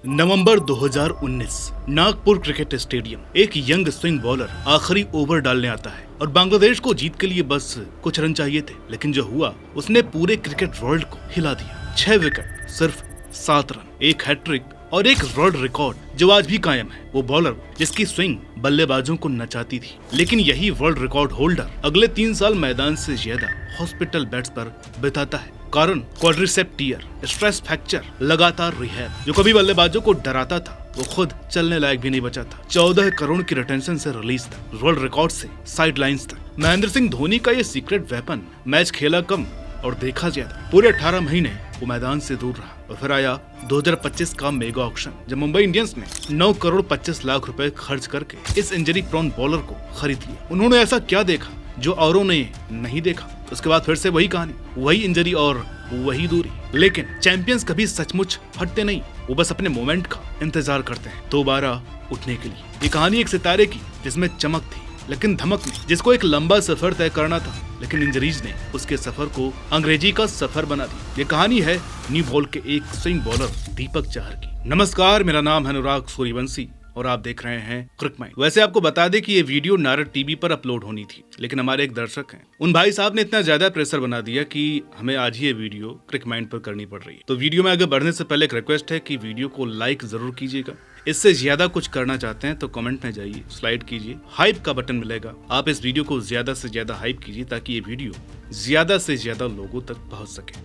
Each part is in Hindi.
नवंबर 2019 नागपुर क्रिकेट स्टेडियम। एक यंग स्विंग बॉलर आखिरी ओवर डालने आता है और बांग्लादेश को जीत के लिए बस कुछ रन चाहिए थे, लेकिन जो हुआ उसने पूरे क्रिकेट वर्ल्ड को हिला दिया। 6 विकेट, सिर्फ 7 रन, एक हैट्रिक और एक वर्ल्ड रिकॉर्ड जो आज भी कायम है। वो बॉलर जिसकी स्विंग बल्लेबाजों को नचाती थी, लेकिन यही वर्ल्ड रिकॉर्ड होल्डर अगले 3 साल मैदान से ज्यादा हॉस्पिटल बेड्स पर बिताता है। कारण क्वाड्रिसेप्स टियर, स्ट्रेस फ्रैक्चर, लगातार रिहैब। जो कभी बल्लेबाजों को डराता था वो खुद चलने लायक भी नहीं बचा था। 14 करोड़ की रिटेंशन से रिलीज था, वर्ल्ड रिकॉर्ड से साइडलाइंस तक। महेंद्र सिंह धोनी का ये सीक्रेट वेपन, मैच खेला कम और देखा ज्यादा। पूरे 18 महीने वो मैदान से दूर रहा और फिर आया 2025 का मेगा ऑक्शन, जब मुंबई इंडियंस ने 9 करोड़ 25 लाख रुपए खर्च करके इस इंजरी प्रोन बॉलर को खरीद लिया। उन्होंने ऐसा क्या देखा जो औरों ने नहीं देखा? उसके बाद फिर से वही कहानी, वही इंजरी और वही दूरी। लेकिन चैंपियंस कभी सचमुच हटते नहीं, वो बस अपने मोमेंट का इंतजार करते हैं दोबारा उठने के लिए। ये कहानी एक सितारे की जिसमें चमक थी लेकिन धमक नहीं, जिसको एक लंबा सफर तय करना था, लेकिन इंजरीज ने उसके सफर को अंग्रेजी का सफर बना दिया। ये कहानी है न्यू बॉल के एक स्विंग बॉलर दीपक चाहर की। नमस्कार, मेरा नाम है अनुराग सूर्यवंशी और आप देख रहे हैं क्रिक माइंड। वैसे आपको बता दें कि ये वीडियो नारद टीवी पर अपलोड होनी थी, लेकिन हमारे एक दर्शक हैं, उन भाई साहब ने इतना ज्यादा प्रेशर बना दिया कि हमें आज ही ये वीडियो क्रिक माइंड पर करनी पड़ रही है। तो वीडियो में आगे बढ़ने से पहले एक रिक्वेस्ट है कि वीडियो को लाइक जरूर कीजिएगा। इससे ज्यादा कुछ करना चाहते हैं तो कमेंट में जाइए, स्लाइड कीजिए, हाइप का बटन मिलेगा। आप इस वीडियो को ज्यादा से ज्यादा हाइप कीजिए ताकि ये वीडियो ज्यादा से ज्यादा लोगों तक पहुंच सके।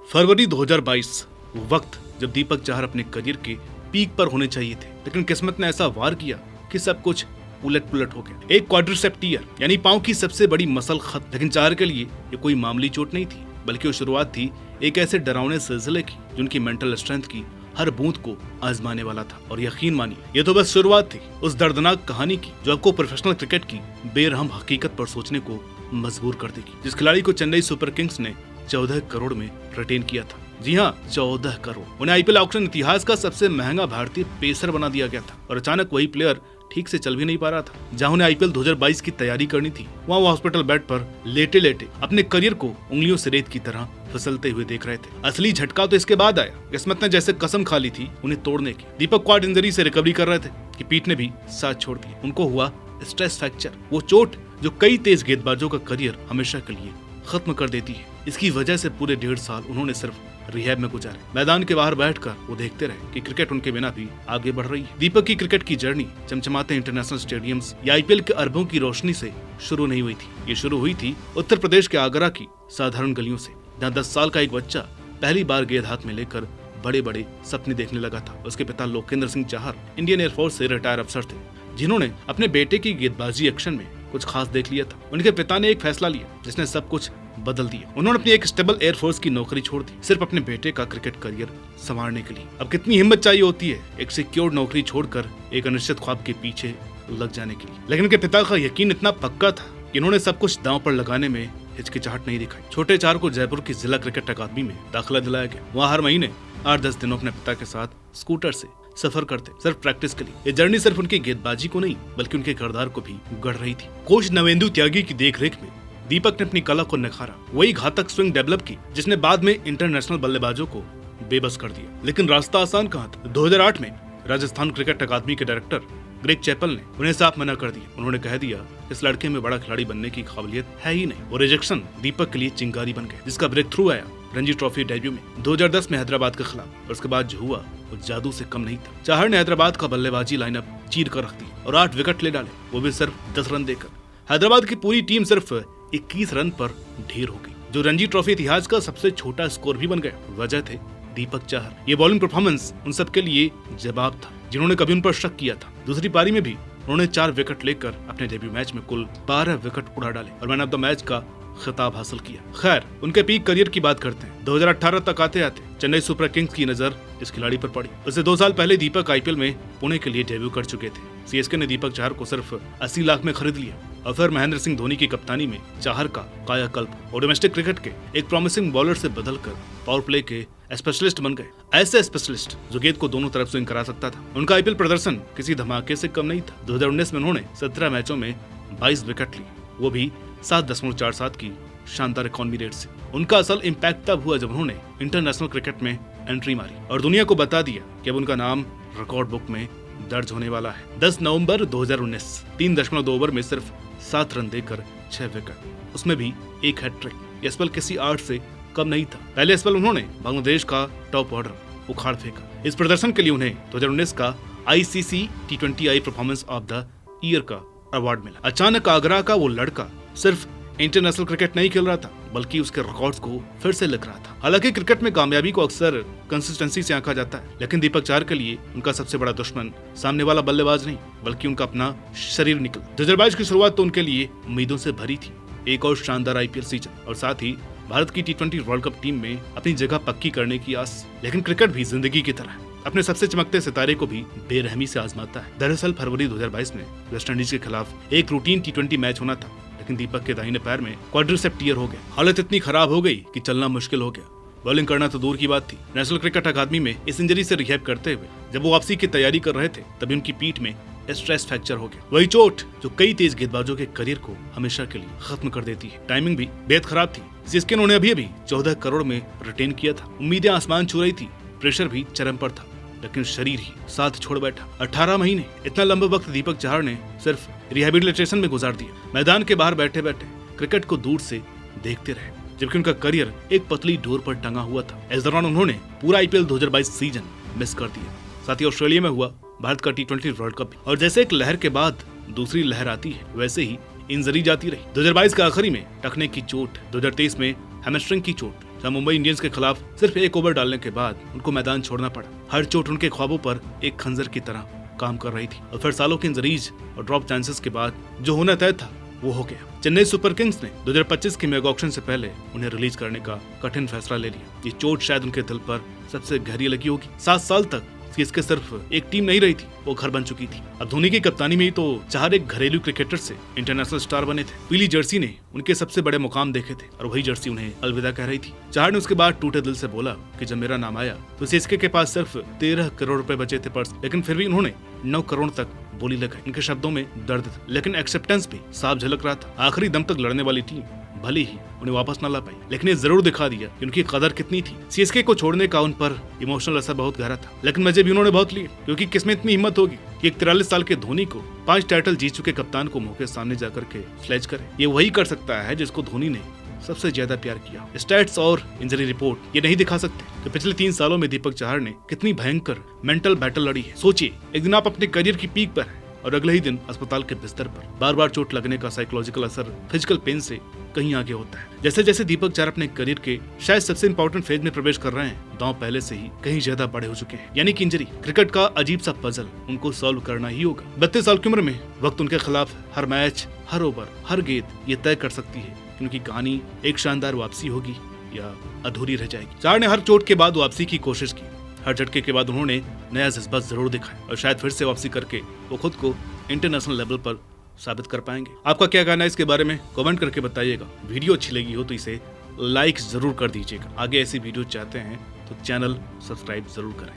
फरवरी 2022, वक्त जब दीपक चाहर अपने करियर के पीक पर होने चाहिए थे, लेकिन किस्मत ने ऐसा वार किया कि सब कुछ उलट पुलट हो गया। एक क्वाड्रिसेप्स टियर यानी पांव की सबसे बड़ी मसल खत्म, लेकिन चाहर के लिए ये कोई मामूली चोट नहीं थी, बल्कि वो शुरुआत थी एक ऐसे डरावने सिलसिले की जिनकी मेंटल स्ट्रेंथ की हर बूंद को आजमाने वाला था। और यकीन मानिए, ये तो बस शुरुआत थी उस दर्दनाक कहानी की जो आपको प्रोफेशनल क्रिकेट की बेरहम हकीकत पर सोचने को मजबूर कर देगी। जिस खिलाड़ी को चेन्नई सुपर किंग्स ने 14 करोड़ में रिटेन किया था, जी हाँ 14 करोड़। उन्हें आईपीएल ऑक्शन इतिहास का सबसे महंगा भारतीय पेसर बना दिया गया था और अचानक वही प्लेयर ठीक से चल भी नहीं पा रहा था। जहां उन्हें आईपीएल 2022 की तैयारी करनी थी, वहां वो हॉस्पिटल बेड पर लेटे लेटे अपने करियर को उंगलियों से रेत की तरह फिसलते हुए देख रहे थे। असली झटका तो इसके बाद आया। किस्मत ने जैसे कसम खा ली थी उन्हें तोड़ने की। दीपक क्वाड इंजरी से रिकवरी कर रहे थे कि पीठ ने भी साथ छोड़ दिया। उनको हुआ स्ट्रेस फ्रैक्चर, वो चोट जो कई तेज गेंदबाजों का करियर हमेशा के लिए खत्म कर देती है। इसकी वजह से पूरे 1.5 साल उन्होंने सिर्फ रिहैब में गुजारे। मैदान के बाहर बैठकर वो देखते रहे कि क्रिकेट उनके बिना भी आगे बढ़ रही है। दीपक की क्रिकेट की जर्नी चमचमाते इंटरनेशनल स्टेडियम्स या आईपीएल के अरबों की रोशनी से शुरू नहीं हुई थी। ये शुरू हुई थी उत्तर प्रदेश के आगरा की साधारण गलियों से, जहाँ 10 साल का एक बच्चा पहली बार गेंद हाथ में लेकर बड़े बड़े सपने देखने लगा था। उसके पिता लोकेंद्र सिंह चाहर इंडियन एयरफोर्स से रिटायर अफसर थे, जिन्होंने अपने बेटे की गेंदबाजी एक्शन में कुछ खास देख लिया था। उनके पिता ने एक फैसला लिया जिसने सब कुछ बदल दिया। उन्होंने अपनी एक स्टेबल एयरफोर्स की नौकरी छोड़ दी, सिर्फ अपने बेटे का क्रिकेट करियर संवारने के लिए। अब कितनी हिम्मत चाहिए होती है एक सिक्योर नौकरी छोड़कर एक अनिश्चित ख्वाब के पीछे लग जाने के लिए। लेकिन उनके पिता का यकीन इतना पक्का था कि इन्होंने सब कुछ दांव पर लगाने में हिचकिचाहट नहीं दिखाई। छोटे चार को जयपुर की जिला क्रिकेट अकादमी में दाखिला दिलाया गया। वहाँ हर महीने 8-10 दिनों अपने पिता के साथ स्कूटर से सफर करते, सिर्फ प्रैक्टिस के लिए। ये जर्नी सिर्फ उनकी गेंदबाजी को नहीं बल्कि उनके किरदार को भी गढ़ रही थी। कोच नवेंदु त्यागी की देखरेख में दीपक ने अपनी कला को निखारा, वही घातक स्विंग डेवलप की जिसने बाद में इंटरनेशनल बल्लेबाजों को बेबस कर दिया। लेकिन रास्ता आसान कहाँ था। 2008 में राजस्थान क्रिकेट अकादमी के डायरेक्टर ग्रेग चैपल ने उन्हें साफ मना कर दिया। उन्होंने कह दिया इस लड़के में बड़ा खिलाड़ी बनने की काबिलियत है ही नहीं। वो रिजेक्शन दीपक के लिए चिंगारी बन गए, जिसका ब्रेक थ्रू आया रणजी ट्रॉफी डेब्यू में 2010 में हैदराबाद के खिलाफ। और उसके बाद जो हुआ वो जादू से कम नहीं था। चाहर ने हैदराबाद का बल्लेबाजी लाइनअप चीर कर रख दी और 8 विकेट ले डाले, वो भी सिर्फ 10 रन देकर। हैदराबाद की पूरी टीम सिर्फ 21 रन पर ढेर हो गई, जो रणजी ट्रॉफी इतिहास का सबसे छोटा स्कोर भी बन गया। वजह थे दीपक चाहर। ये बॉलिंग परफॉर्मेंस उन सब के लिए जवाब था जिन्होंने कभी उन पर शक किया था। दूसरी पारी में भी उन्होंने 4 विकेट लेकर अपने डेब्यू मैच में कुल 12 विकेट उड़ा डाले और मैन ऑफ द मैच का खिताब हासिल किया। खैर, उनके पीक करियर की बात करते हैं। 2018 तक आते आते चेन्नई सुपर किंग्स की नजर इस खिलाड़ी पर पड़ी। उससे 2 साल पहले दीपक आईपीएल में पुणे के लिए डेब्यू कर चुके थे। सीएसके ने दीपक चाहर को सिर्फ 80 लाख में खरीद लिया और फिर महेंद्र सिंह धोनी की कप्तानी में चाहर का कायाकल्प और डोमेस्टिक क्रिकेट के एक प्रॉमिसिंग बॉलर से बदलकर पावर प्ले के स्पेशलिस्ट बन गए। ऐसे स्पेशलिस्ट जो गेंद को दोनों तरफ स्विंग करा सकता था। उनका आईपीएल प्रदर्शन किसी धमाके से कम नहीं था। 2019 में उन्होंने 17 मैचों में 22 विकेट ली, वो भी 7.47 की शानदार इकॉनमी रेट से। उनका असल इम्पैक्ट तब हुआ जब उन्होंने इंटरनेशनल क्रिकेट में एंट्री मारी और दुनिया को बता दिया कि अब उनका नाम रिकॉर्ड बुक में दर्ज होने वाला है। 10 नवंबर 2019 3.2 ओवर में सिर्फ 7 रन देकर 6 विकेट, उसमें भी एक हैट्रिक। यह स्पेल किसी आर्ट से कम नहीं था। पहले स्पेल उन्होंने बांग्लादेश का टॉप ऑर्डर उखाड़ फेंका। इस प्रदर्शन के लिए उन्हें 2019 का ICC T20I performance of the year का अवार्ड मिला। अचानक आगरा का वो लड़का सिर्फ इंटरनेशनल क्रिकेट नहीं खेल रहा था, बल्कि उसके रिकॉर्ड्स को फिर से लिख रहा था। हालांकि क्रिकेट में कामयाबी को अक्सर कंसिस्टेंसी से आंका जाता है, लेकिन दीपक चाहर के लिए उनका सबसे बड़ा दुश्मन सामने वाला बल्लेबाज नहीं, बल्कि उनका अपना शरीर निकला। 2022 की शुरुआत तो उनके लिए उम्मीदों से भरी थी। एक और शानदार IPL सीजन और साथ ही भारत की T20 वर्ल्ड कप टीम में अपनी जगह पक्की करने की आस। लेकिन क्रिकेट भी जिंदगी की तरह अपने सबसे चमकते सितारे को भी बेरहमी से आजमाता है। दरअसल फरवरी 2022 में वेस्टइंडीज के खिलाफ एक रूटीन T20 मैच होना था, लेकिन दीपक के दाहिने पैर में क्वाड्रिसेप्स टियर हो गया। हालत इतनी खराब हो गई कि चलना मुश्किल हो गया। बॉलिंग करना तो दूर की बात थी। नेशनल क्रिकेट अकादमी में इस इंजरी से रिहैब करते हुए जब वो वापसी की तैयारी कर रहे थे, तभी उनकी पीठ में स्ट्रेस फ्रैक्चर हो गया। वही चोट जो कई तेज गेंदबाजों के करियर को हमेशा के लिए खत्म कर देती है। टाइमिंग भी बेहद खराब थी, जिसके उन्होंने अभी 14 करोड़ में रिटेन किया था। उम्मीदें आसमान छू रही थी, प्रेशर भी चरम पर था, लेकिन शरीर ही साथ छोड़ बैठा। 18 महीने, इतना लंबा वक्त दीपक चाहर ने सिर्फ रिहेबिलिटेशन में गुजार दिया। मैदान के बाहर बैठे बैठे क्रिकेट को दूर से देखते रहे, जबकि उनका करियर एक पतली डोर पर टंगा हुआ था। इस दौरान उन्होंने पूरा IPL 2022 सीजन मिस कर दिया। साथ ही ऑस्ट्रेलिया में हुआ भारत का T20 वर्ल्ड कप, और जैसे एक लहर के बाद दूसरी लहर आती है, वैसे ही इंजरी जाती रही। 2022 के आखिरी में टखने की चोट, 2023 में हैमस्ट्रिंग की चोट, जहां मुंबई इंडियंस के खिलाफ सिर्फ एक ओवर डालने के बाद उनको मैदान छोड़ना पड़ा। हर चोट उनके ख्वाबों पर एक खंजर की तरह काम कर रही थी, और फिर सालों की इंजरीज और ड्रॉप चांसेस के बाद जो होना तय था वो हो गया। चेन्नई सुपर किंग्स ने 2025 के मेगा ऑक्शन से पहले उन्हें रिलीज करने का कठिन फैसला ले लिया। ये चोट शायद उनके दिल पर सबसे गहरी लगी होगी। 7 साल तक सीएसके सिर्फ एक टीम नहीं रही थी, वो घर बन चुकी थी। अब धोनी की कप्तानी में ही तो चाहर एक घरेलू क्रिकेटर से इंटरनेशनल स्टार बने थे। पीली जर्सी ने उनके सबसे बड़े मुकाम देखे थे, और वही जर्सी उन्हें अलविदा कह रही थी। चाहर ने उसके बाद टूटे दिल से बोला कि जब मेरा नाम आया तो सीएसके के पास सिर्फ 13 करोड़ रुपए बचे थे पर्स, लेकिन फिर भी उन्होंने 9 करोड़ तक बोली लगाई। इनके शब्दों में दर्द था, लेकिन एक्सेप्टेंस भी साफ झलक रहा था। आखिरी दम तक लड़ने वाली टीम भले ही उन्हें वापस न ला पाई, लेकिन ये जरूर दिखा दिया कि उनकी कदर कितनी थी। सीएसके को छोड़ने का उन पर इमोशनल असर बहुत गहरा था, लेकिन मजे भी उन्होंने बहुत लिए, क्योंकि किसमें इतनी हिम्मत होगी कि एक 43 साल के धोनी को 5 टाइटल जीत चुके कप्तान को मुंह के सामने जाकर के स्लेज करे। ये वही कर सकता है जिसको धोनी ने सबसे ज्यादा प्यार किया। स्टैट्स और इंजरी रिपोर्ट ये नहीं दिखा सकते कि पिछले 3 सालों में दीपक चाहर ने कितनी भयंकर मेंटल बैटल लड़ी है। सोचिए, एक दिन आप अपने करियर की पीक पर हैं और अगले ही दिन अस्पताल के बिस्तर पर। बार बार चोट लगने का साइकोलॉजिकल असर फिजिकल पेन से कहीं आगे होता है। जैसे जैसे दीपक चाहर अपने करियर के शायद सबसे इंपॉर्टेंट फेज में प्रवेश कर रहे हैं, दांव पहले से ही कहीं ज्यादा बड़े हो चुके हैं। यानी कि इंजरी क्रिकेट का अजीब सा पजल उनको सॉल्व करना ही होगा। 32 साल की उम्र में वक्त उनके खिलाफ हर मैच, हर ओवर, हर गेंद ये तय कर सकती है कि उनकी कहानी एक शानदार वापसी होगी या अधूरी रह जाएगी। चाहर ने हर चोट के बाद वापसी की कोशिश की। हर झटके के बाद उन्होंने नया जज्बा जरूर दिखाया, और शायद फिर से वापसी करके वो खुद को इंटरनेशनल लेवल पर साबित कर पाएंगे। आपका क्या कहना है इसके बारे में कमेंट करके बताइएगा। वीडियो अच्छी लगी हो तो इसे लाइक जरूर कर दीजिएगा। आगे ऐसी वीडियो चाहते हैं तो चैनल सब्सक्राइब जरूर करें।